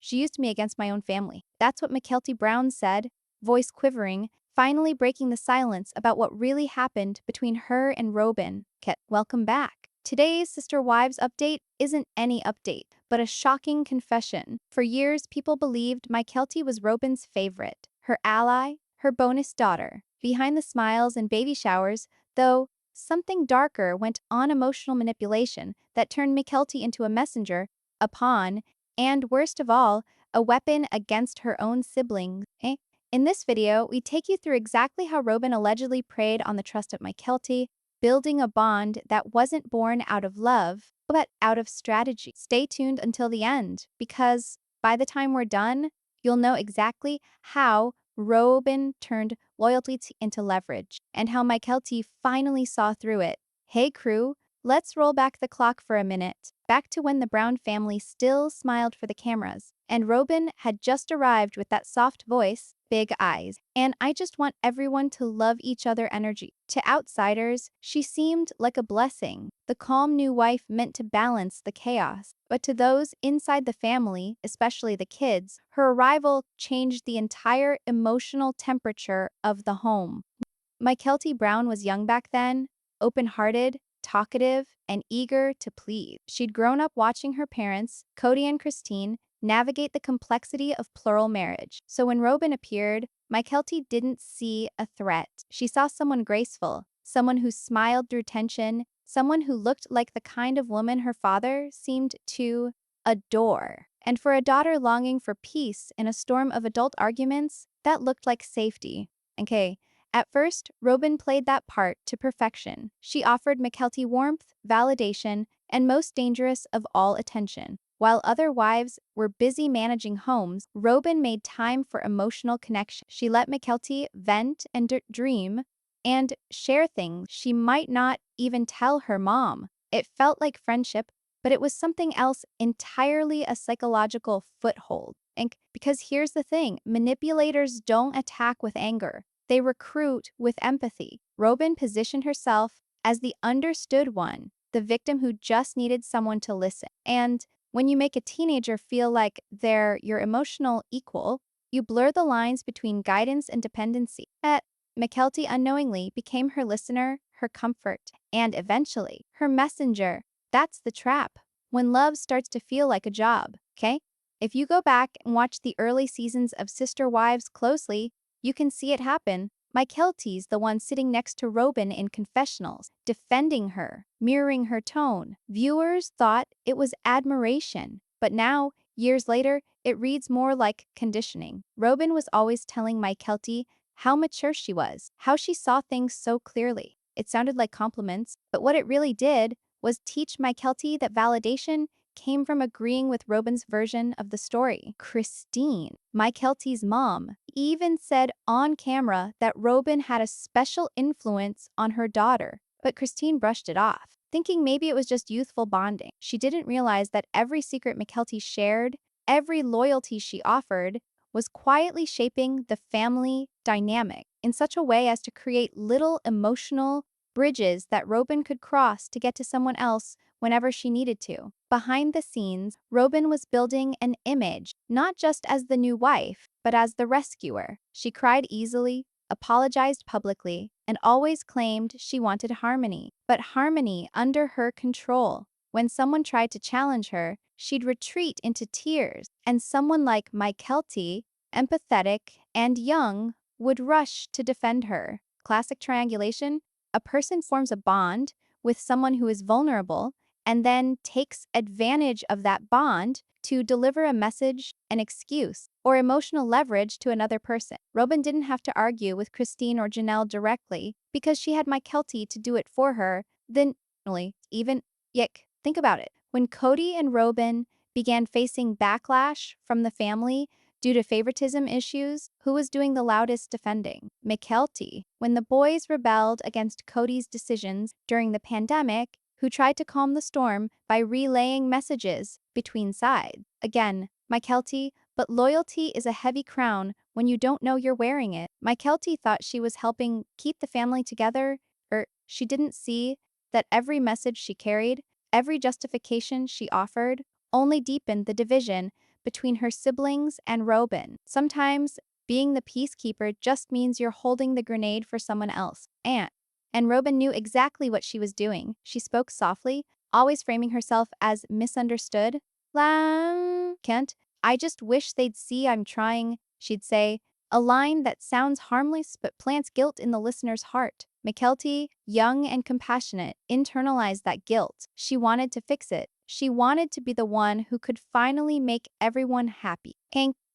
She used me against my own family. That's what Mykelti Brown said, voice quivering, finally breaking the silence about what really happened between her and Robyn. Welcome back. Today's Sister Wives update isn't any update, but a shocking confession. For years, people believed Mykelti was Robyn's favorite, her ally, her bonus daughter. Behind the smiles and baby showers, though, something darker went on: emotional manipulation that turned Mykelti into a messenger, a pawn, and worst of all, a weapon against her own siblings. In this video, we take you through exactly how Robyn allegedly preyed on the trust of Mykelti, building a bond that wasn't born out of love, but out of strategy. Stay tuned until the end, because by the time we're done, you'll know exactly how Robyn turned loyalty into leverage, and how Mykelti finally saw through it. Hey crew, let's roll back the clock for a minute, back to when the Brown family still smiled for the cameras, and Robyn had just arrived with that soft voice, big eyes, and I just want everyone to love each other energy. To outsiders, she seemed like a blessing, the calm new wife meant to balance the chaos. But to those inside the family, especially the kids, her arrival changed the entire emotional temperature of the home. Mykelti Brown was young back then, open-hearted, talkative, and eager to please. She'd grown up watching her parents, Kody and Christine, navigate the complexity of plural marriage. So when Robyn appeared, Mykelti didn't see a threat. She saw someone graceful, someone who smiled through tension, someone who looked like the kind of woman her father seemed to adore. And for a daughter longing for peace in a storm of adult arguments, that looked like safety. Okay. At first, Robyn played that part to perfection. She offered Mykelti warmth, validation, and most dangerous of all, attention. While other wives were busy managing homes, Robyn made time for emotional connection. She let Mykelti vent and dream and share things she might not even tell her mom. It felt like friendship, but it was something else entirely: a psychological foothold. And because here's the thing, manipulators don't attack with anger. They recruit with empathy. Robyn positioned herself as the understood one, the victim who just needed someone to listen. And when you make a teenager feel like they're your emotional equal, you blur the lines between guidance and dependency. Mykelti unknowingly became her listener, her comfort, and eventually, her messenger. That's the trap. When love starts to feel like a job, okay? If you go back and watch the early seasons of Sister Wives closely, you can see it happen. Mykelti's the one sitting next to Robyn in confessionals, defending her, mirroring her tone. Viewers thought it was admiration, but now, years later, it reads more like conditioning. Robyn was always telling Mykelti how mature she was, how she saw things so clearly. It sounded like compliments, but what it really did was teach Mykelti that validation came from agreeing with Robyn's version of the story. Christine, Mykelti's mom, even said on camera that Robyn had a special influence on her daughter, but Christine brushed it off, thinking maybe it was just youthful bonding. She didn't realize that every secret Mykelti shared, every loyalty she offered, was quietly shaping the family dynamic in such a way as to create little emotional bridges that Robyn could cross to get to someone else whenever she needed to. Behind the scenes, Robyn was building an image, not just as the new wife, but as the rescuer. She cried easily, apologized publicly, and always claimed she wanted harmony, but harmony under her control. When someone tried to challenge her, she'd retreat into tears, and someone like Mykelti, empathetic and young, would rush to defend her. Classic triangulation: a person forms a bond with someone who is vulnerable and then takes advantage of that bond to deliver a message, an excuse, or emotional leverage to another person. Robyn didn't have to argue with Christine or Janelle directly because she had Mykelti to do it for her. Then, even, yick, think about it. When Kody and Robyn began facing backlash from the family due to favoritism issues, who was doing the loudest defending? Mykelti. When the boys rebelled against Kody's decisions during the pandemic, who tried to calm the storm by relaying messages between sides? Again, Mykelti, but loyalty is a heavy crown when you don't know you're wearing it. Mykelti thought she was helping keep the family together, or she didn't see that every message she carried, every justification she offered, only deepened the division between her siblings and Robyn. Sometimes being the peacekeeper just means you're holding the grenade for someone else. And Robyn knew exactly what she was doing. She spoke softly, always framing herself as misunderstood. Kent, I just wish they'd see I'm trying, she'd say, a line that sounds harmless but plants guilt in the listener's heart. Mykelti, young and compassionate, internalized that guilt. She wanted to fix it. She wanted to be the one who could finally make everyone happy.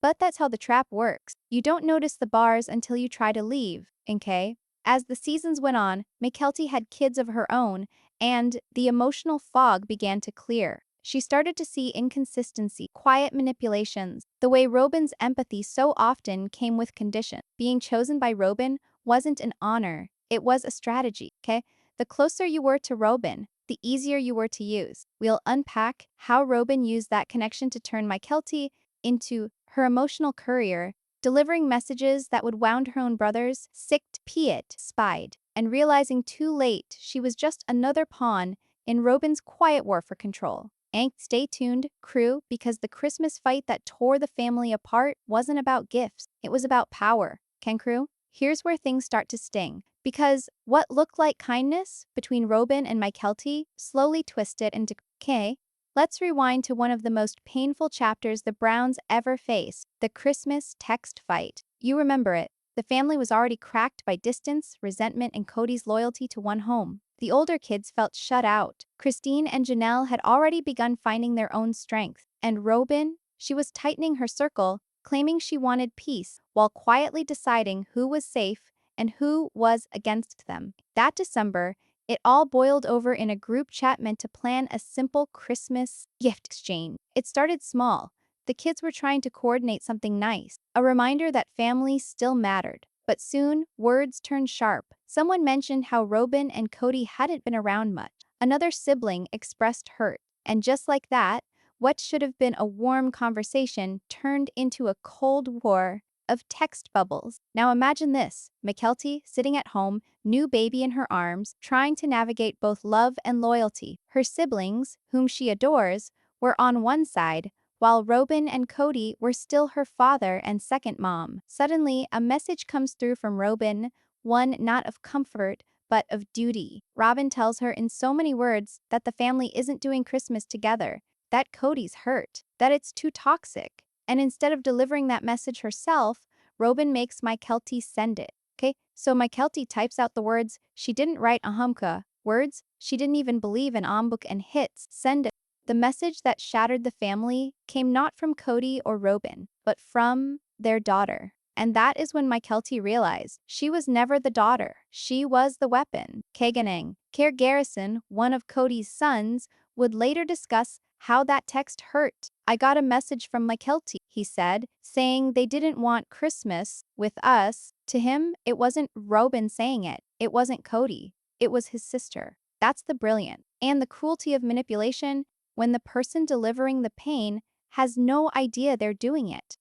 But that's how the trap works. You don't notice the bars until you try to leave, okay? As the seasons went on, Mykelti had kids of her own, and the emotional fog began to clear. She started to see inconsistency, quiet manipulations, the way Robyn's empathy so often came with condition. Being chosen by Robyn wasn't an honor, it was a strategy, okay? The closer you were to Robyn, the easier you were to use. We'll unpack how Robyn used that connection to turn Mykelti into her emotional courier, delivering messages that would wound her own brothers, sicked Piet, spied, and realizing too late she was just another pawn in Robyn's quiet war for control. And stay tuned, crew, because the Christmas fight that tore the family apart wasn't about gifts, it was about power. Ken crew? Here's where things start to sting. Because what looked like kindness between Robyn and Mykelti slowly twisted into K. Let's rewind to one of the most painful chapters the Browns ever faced, the Christmas text fight. You remember it. The family was already cracked by distance, resentment, and Kody's loyalty to one home. The older kids felt shut out. Christine and Janelle had already begun finding their own strength. And Robyn, she was tightening her circle, claiming she wanted peace, while quietly deciding who was safe and who was against them. That December, it all boiled over in a group chat meant to plan a simple Christmas gift exchange. It started small. The kids were trying to coordinate something nice, a reminder that family still mattered. But soon, words turned sharp. Someone mentioned how Robyn and Kody hadn't been around much. Another sibling expressed hurt. And just like that, what should have been a warm conversation turned into a cold war of text bubbles. Now imagine this, Mykelti sitting at home, new baby in her arms, trying to navigate both love and loyalty. Her siblings, whom she adores, were on one side, while Robyn and Kody were still her father and second mom. Suddenly, a message comes through from Robyn, one not of comfort, but of duty. Robyn tells her in so many words that the family isn't doing Christmas together, that Kody's hurt, that it's too toxic. And instead of delivering that message herself, Robyn makes Mykelti send it. Okay, so Mykelti types out the words she didn't write ahumka, words she didn't even believe in Ambuk, and hits send it. The message that shattered the family came not from Kody or Robyn, but from their daughter. And that is when Mykelti realized she was never the daughter, she was the weapon. Kaganang, Care Garrison, one of Kody's sons, would later discuss how that text hurt. I got a message from Mykelti, he said, saying they didn't want Christmas with us. To him, it wasn't Robyn saying it. It wasn't Kody. It was his sister. That's the brilliant and the cruelty of manipulation when the person delivering the pain has no idea they're doing it.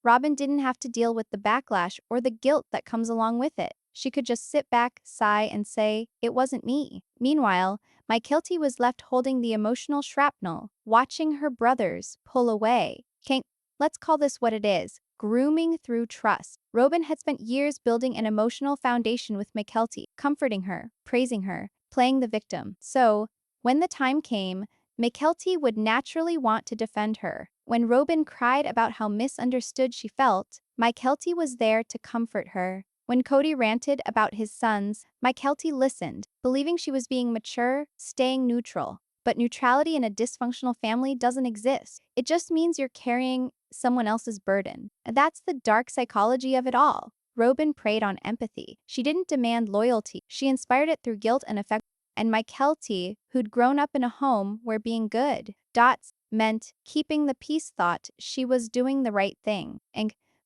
Robyn didn't have to deal with the backlash or the guilt that comes along with it. She could just sit back, sigh, and say, it wasn't me. Meanwhile, Mykelti was left holding the emotional shrapnel, watching her brothers pull away. Let's call this what it is, grooming through trust. Robyn had spent years building an emotional foundation with Mykelti, comforting her, praising her, playing the victim. So, when the time came, Mykelti would naturally want to defend her. When Robyn cried about how misunderstood she felt, Mykelti was there to comfort her. When Kody ranted about his sons, Mykelti listened, believing she was being mature, staying neutral. But neutrality in a dysfunctional family doesn't exist. It just means you're carrying someone else's burden. And that's the dark psychology of it all. Robyn preyed on empathy. She didn't demand loyalty. She inspired it through guilt and affection. And Mykelti, who'd grown up in a home where being good dots meant keeping the peace, thought she was doing the right thing.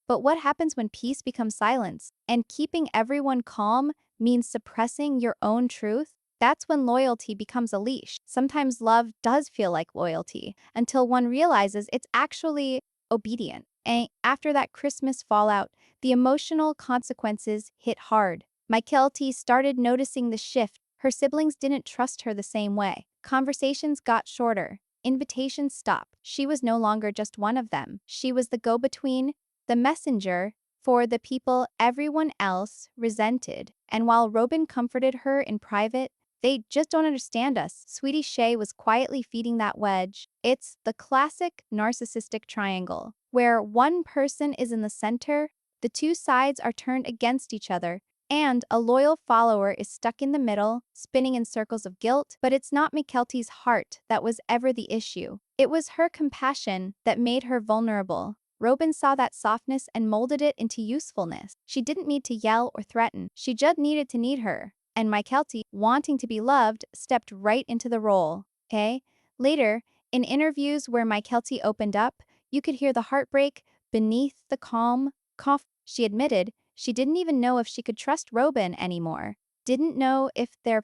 But what happens when peace becomes silence? And keeping everyone calm means suppressing your own truth? That's when loyalty becomes a leash. Sometimes love does feel like loyalty until one realizes it's actually obedient. And after that Christmas fallout, the emotional consequences hit hard. Mykelti started noticing the shift. Her siblings didn't trust her the same way. Conversations got shorter. invitations stopped. She was no longer just one of them. She was the go-between, the messenger, for the people everyone else resented. And while Robyn comforted her in private, they just don't understand us. Sweetie Shay was quietly feeding that wedge. It's the classic narcissistic triangle, where one person is in the center, the two sides are turned against each other, and a loyal follower is stuck in the middle, spinning in circles of guilt. But it's not Mykelti's heart that was ever the issue. It was her compassion that made her vulnerable. Robyn saw that softness and molded it into usefulness. She didn't need to yell or threaten. She just needed to need her. And Mykelti, wanting to be loved, stepped right into the role. Okay? Later, in interviews where Mykelti opened up, you could hear the heartbreak beneath the calm cough. She admitted she didn't even know if she could trust Robyn anymore. Didn't know if their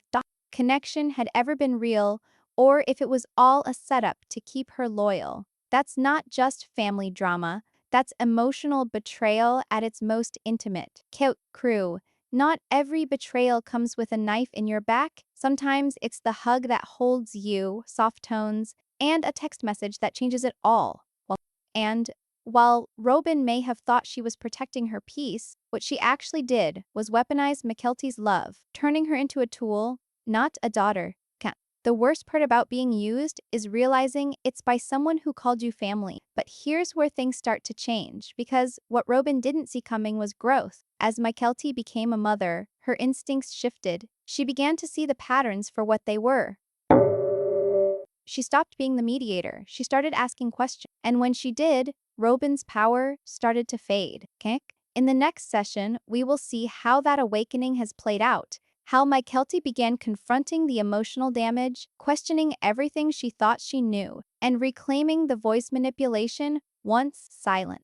connection had ever been real or if it was all a setup to keep her loyal. That's not just family drama. That's emotional betrayal at its most intimate. Crew. Not every betrayal comes with a knife in your back. Sometimes it's the hug that holds you, soft tones, and a text message that changes it all. And while Robyn may have thought she was protecting her peace, what she actually did was weaponize Mykelti's love, turning her into a tool, not a daughter. The worst part about being used is realizing it's by someone who called you family. But here's where things start to change, because what Robyn didn't see coming was growth. As Mykelti became a mother, her instincts shifted. She began to see the patterns for what they were. She stopped being the mediator. She started asking questions. And when she did, Robyn's power started to fade. Okay? In the next session, we will see how that awakening has played out. How Mykelti began confronting the emotional damage, questioning everything she thought she knew, and reclaiming the voice manipulation once silent.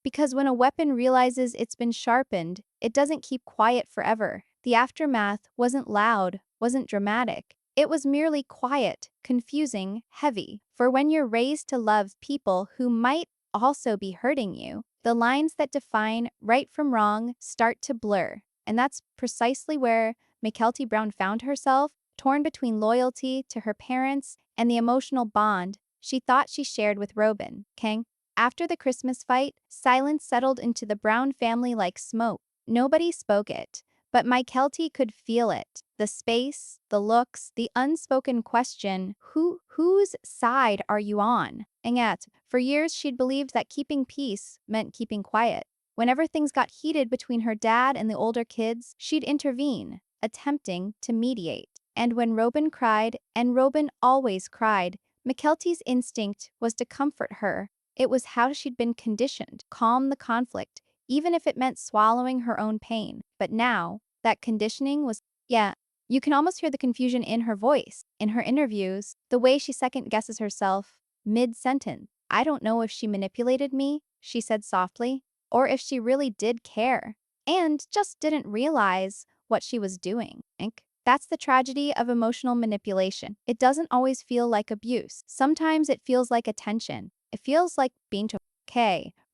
Because when a weapon realizes it's been sharpened, it doesn't keep quiet forever. The aftermath wasn't loud, wasn't dramatic. It was merely quiet, confusing, heavy. For when you're raised to love people who might also be hurting you, the lines that define right from wrong start to blur. And that's precisely where Mykelti Brown found herself, torn between loyalty to her parents and the emotional bond she thought she shared with Robyn. After the Christmas fight, silence settled into the Brown family like smoke. Nobody spoke it, but Mykelti could feel it. The space, the looks, the unspoken question, whose side are you on? And yet, for years she'd believed that keeping peace meant keeping quiet. Whenever things got heated between her dad and the older kids, she'd intervene, attempting to mediate. And when Robyn cried, and Robyn always cried, Mykelti's instinct was to comfort her. It was how she'd been conditioned, calm the conflict, even if it meant swallowing her own pain. But now, that conditioning was, you can almost hear the confusion in her voice. In her interviews, the way she second-guesses herself, mid-sentence. I don't know if she manipulated me, she said softly, or if she really did care, and just didn't realize what she was doing. That's the tragedy of emotional manipulation. It doesn't always feel like abuse. Sometimes it feels like attention. It feels like being told.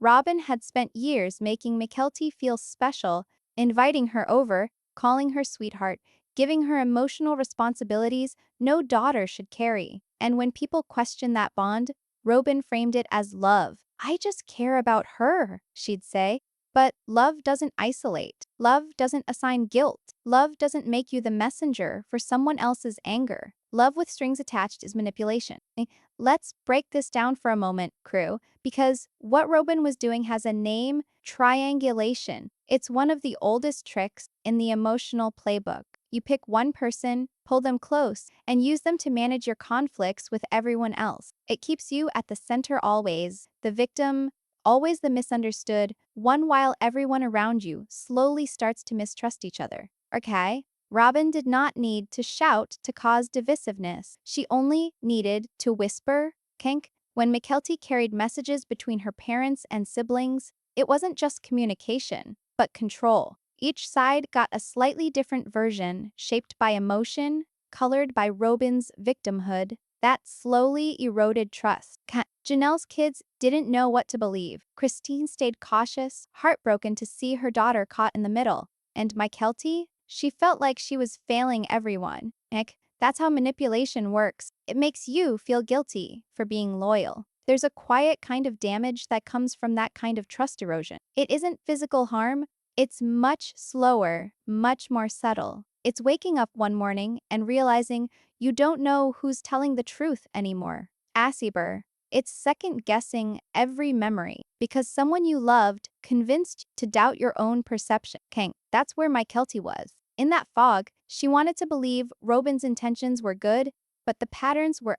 Robyn had spent years making Mykelti feel special, inviting her over, calling her sweetheart, giving her emotional responsibilities no daughter should carry. And when people questioned that bond, Robyn framed it as love. I just care about her, she'd say. But love doesn't isolate. Love doesn't assign guilt. Love doesn't make you the messenger for someone else's anger. Love with strings attached is manipulation. Let's break this down for a moment, crew, because what Robyn was doing has a name: triangulation. It's one of the oldest tricks in the emotional playbook. You pick one person, pull them close, and use them to manage your conflicts with everyone else. It keeps you at the center always, the victim, always the misunderstood, one while everyone around you slowly starts to mistrust each other. Robyn did not need to shout to cause divisiveness. She only needed to whisper. When Mykelti carried messages between her parents and siblings, it wasn't just communication, but control. Each side got a slightly different version, shaped by emotion, colored by Robyn's victimhood. That slowly eroded trust. Janelle's kids didn't know what to believe. Christine stayed cautious, heartbroken to see her daughter caught in the middle. And Mykelti, she felt like she was failing everyone. That's how manipulation works. It makes you feel guilty for being loyal. There's a quiet kind of damage that comes from that kind of trust erosion. It isn't physical harm, it's much slower, much more subtle. It's waking up one morning and realizing you don't know who's telling the truth anymore. Asiber. It's second guessing every memory because someone you loved convinced you to doubt your own perception. Kang, that's where Mykelti was. In that fog, she wanted to believe Robyn's intentions were good, but the patterns were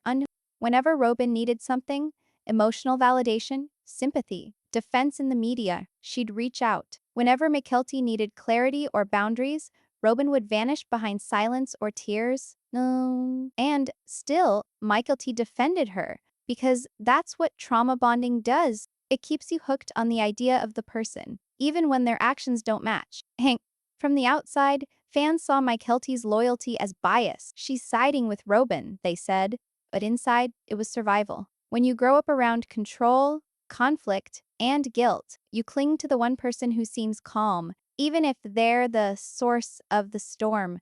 Whenever Robyn needed something, emotional validation, sympathy, defense in the media, she'd reach out. Whenever Mykelti needed clarity or boundaries, Robyn would vanish behind silence or tears. No. And still, Mykelti defended her because that's what trauma bonding does. It keeps you hooked on the idea of the person, even when their actions don't match. Hank, from the outside, fans saw Mykelti's loyalty as bias. She's siding with Robyn, they said. But inside, it was survival. When you grow up around control, conflict, and guilt, you cling to the one person who seems calm, even if they're the source of the storm.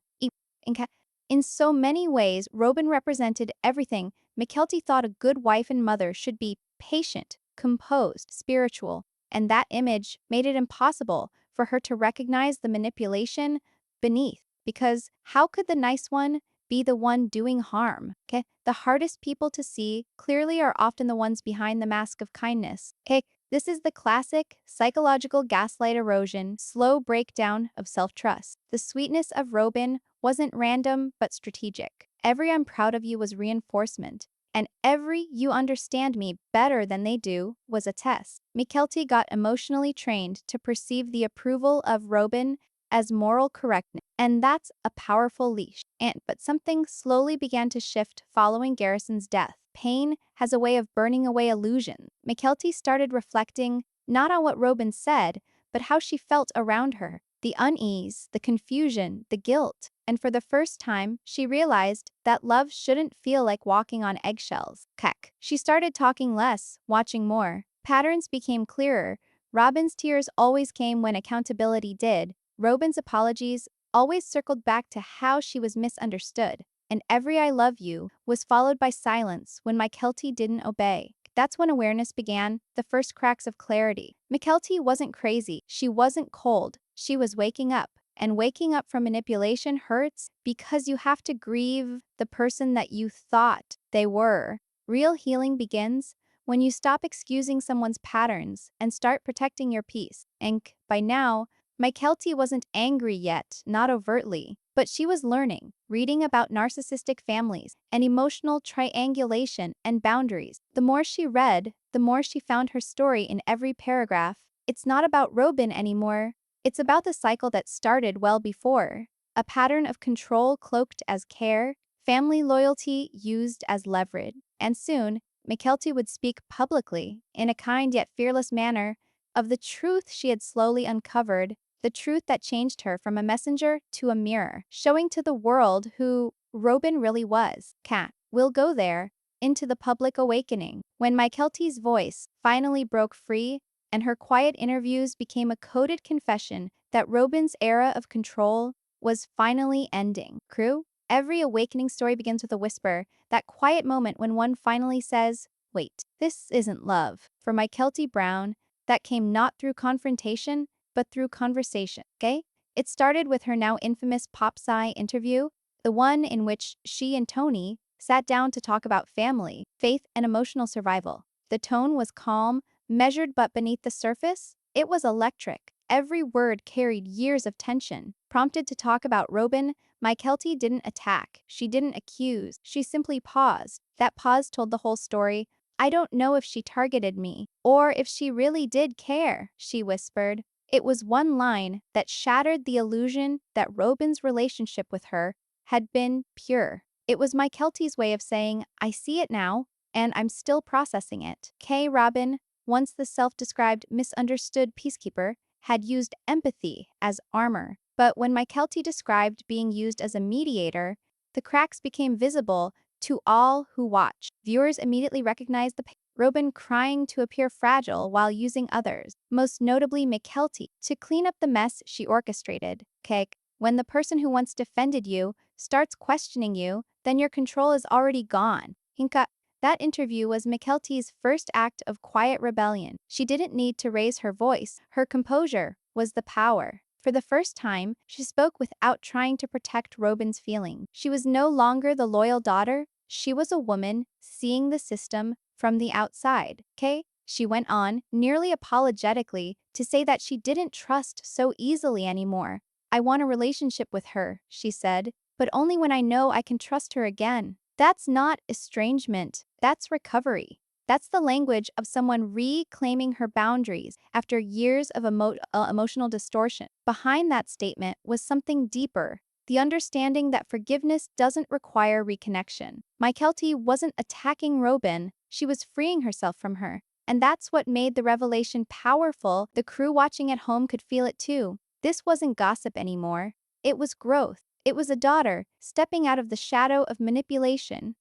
In so many ways, Robyn represented everything Mykelti thought a good wife and mother should be: patient, composed, spiritual, and that image made it impossible for her to recognize the manipulation beneath. Because how could the nice one be the one doing harm? Okay? The hardest people to see clearly are often the ones behind the mask of kindness. Okay? This is the classic psychological gaslight erosion, slow breakdown of self-trust. The sweetness of Robyn wasn't random but strategic. Every "I'm proud of you" was reinforcement, and every "you understand me better than they do" was a test. Mykelti got emotionally trained to perceive the approval of Robyn as moral correctness, and that's a powerful leash. But something slowly began to shift following Garrison's death. Pain has a way of burning away illusions. Mykelti started reflecting not on what Robyn said, but how she felt around her. The unease, the confusion, the guilt. And for the first time, she realized that love shouldn't feel like walking on eggshells. Kek. She started talking less, watching more. Patterns became clearer. Robyn's tears always came when accountability did. Robyn's apologies always circled back to how she was misunderstood. And every "I love you" was followed by silence when Mykelti didn't obey. That's when awareness began, the first cracks of clarity. Mykelti wasn't crazy, she wasn't cold, she was waking up. And waking up from manipulation hurts because you have to grieve the person that you thought they were. Real healing begins when you stop excusing someone's patterns and start protecting your peace. And by now, Mykelti wasn't angry yet, not overtly, but she was learning, reading about narcissistic families and emotional triangulation and boundaries. The more she read, the more she found her story in every paragraph. It's not about Robyn anymore. It's about the cycle that started well before. A pattern of control cloaked as care, family loyalty used as leverage. And soon, Mykelti would speak publicly, in a kind yet fearless manner, of the truth she had slowly uncovered, the truth that changed her from a messenger to a mirror, showing to the world who Robyn really was. We'll go there, into the public awakening. When Mykelti's voice finally broke free, and her quiet interviews became a coded confession that Robyn's era of control was finally ending. Crew, every awakening story begins with a whisper, that quiet moment when one finally says, "Wait, this isn't love." For Mykelti Brown, that came not through confrontation, but through conversation. Okay? It started with her now infamous Pop Sci interview, the one in which she and Tony sat down to talk about family, faith, and emotional survival. The tone was calm, measured, but beneath the surface, it was electric. Every word carried years of tension. Prompted to talk about Robyn, Mykelti didn't attack. She didn't accuse. She simply paused. That pause told the whole story. "I don't know if she targeted me, or if she really did care," she whispered. It was one line that shattered the illusion that Robyn's relationship with her had been pure. It was Mykelti's way of saying, "I see it now, and I'm still processing it." Robyn, once the self-described misunderstood peacekeeper, had used empathy as armor. But when Mykelti described being used as a mediator, the cracks became visible to all who watched. Viewers immediately recognized Robyn crying to appear fragile while using others, most notably Mykelti, to clean up the mess she orchestrated. When the person who once defended you starts questioning you, then your control is already gone. Hinka, that interview was Mykelti's first act of quiet rebellion. She didn't need to raise her voice. Her composure was the power. For the first time, she spoke without trying to protect Robyn's feelings. She was no longer the loyal daughter. She was a woman seeing the system from the outside. Okay? She went on, nearly apologetically, to say that she didn't trust so easily anymore. I want a relationship with her, she said, but only when I know I can trust her again. That's not estrangement, that's recovery. That's the language of someone reclaiming her boundaries after years of emotional distortion. Behind that statement was something deeper, the understanding that forgiveness doesn't require reconnection. Mykelti wasn't attacking Robyn, she was freeing herself from her. And that's what made the revelation powerful. The crew watching at home could feel it too. This wasn't gossip anymore. It was growth. It was a daughter stepping out of the shadow of manipulation,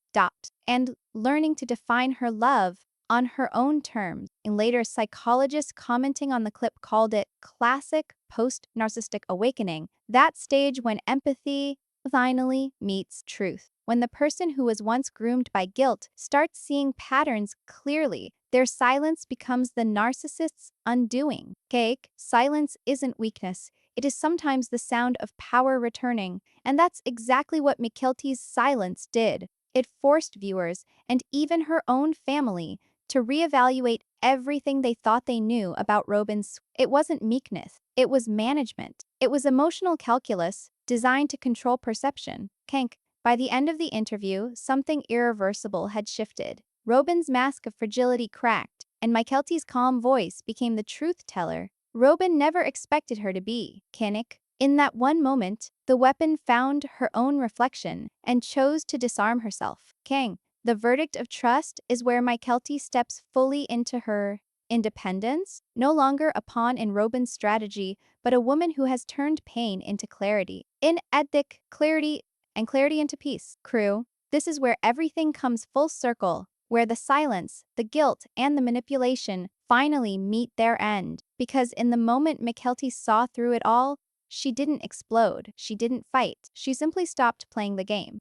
and learning to define her love on her own terms. And later, psychologists commenting on the clip called it classic post-narcissistic awakening, that stage when empathy finally meets truth. When the person who was once groomed by guilt starts seeing patterns clearly, their silence becomes the narcissist's undoing. Cake, silence isn't weakness. It is sometimes the sound of power returning, and that's exactly what Mykelti's silence did. It forced viewers, and even her own family, to reevaluate everything they thought they knew about Robyn's. It wasn't meekness, it was management. It was emotional calculus designed to control perception. Kank, by the end of the interview, something irreversible had shifted. Robyn's mask of fragility cracked, and Mykelti's calm voice became the truth teller Robyn never expected her to be. Kanik. In that one moment, the weapon found her own reflection and chose to disarm herself. Kang. The verdict of trust is where Mykelti steps fully into her independence, no longer a pawn in Robyn's strategy, but a woman who has turned pain into clarity. In ethic, clarity into peace. Crew, this is where everything comes full circle, where the silence, the guilt, and the manipulation finally meet their end. Because in the moment Mykelti saw through it all, she didn't explode, she didn't fight, she simply stopped playing the game.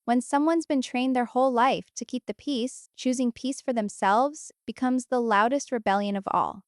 When someone's been trained their whole life to keep the peace, choosing peace for themselves becomes the loudest rebellion of all.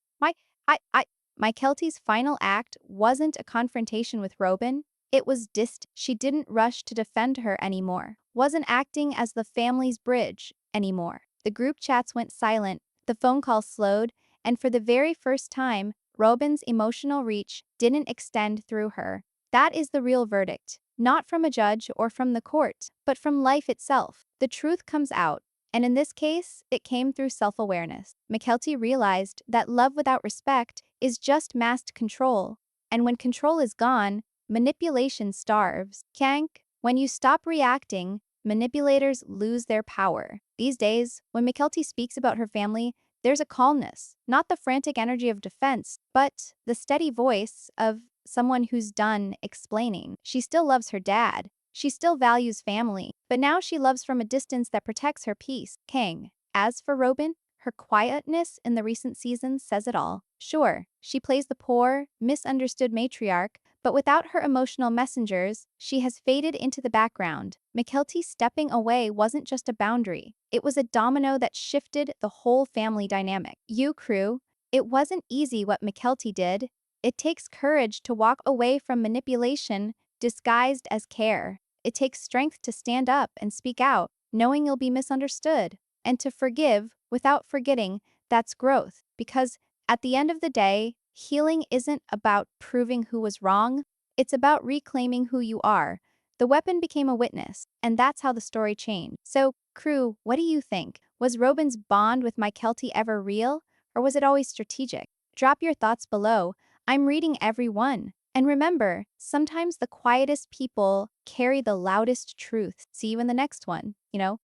Mykelti's final act wasn't a confrontation with Robyn, it was distant. She didn't rush to defend her anymore, wasn't acting as the family's bridge anymore. The group chats went silent, the phone calls slowed, and for the very first time, Robyn's emotional reach didn't extend through her. That is the real verdict, not from a judge or from the court, but from life itself. The truth comes out, and in this case, it came through self-awareness. Mykelti realized that love without respect is just masked control, and when control is gone, manipulation starves. Kank, when you stop reacting, manipulators lose their power. These days, when Mykelti speaks about her family, there's a calmness, not the frantic energy of defense, but the steady voice of someone who's done explaining. She still loves her dad. She still values family, but now she loves from a distance that protects her peace. Kang. As for Robyn, her quietness in the recent seasons says it all. Sure, she plays the poor, misunderstood matriarch, but without her emotional messengers, she has faded into the background. Mykelti stepping away wasn't just a boundary, it was a domino that shifted the whole family dynamic. You crew, it wasn't easy what Mykelti did. It takes courage to walk away from manipulation disguised as care. It takes strength to stand up and speak out, knowing you'll be misunderstood. And to forgive without forgetting, that's growth. Because at the end of the day, healing isn't about proving who was wrong, it's about reclaiming who you are. The weapon became a witness, and that's how the story changed. So, crew, what do you think? Was Robyn's bond with Mykelti ever real, or was it always strategic? Drop your thoughts below. I'm reading every one. And remember, sometimes the quietest people carry the loudest truth. See you in the next one.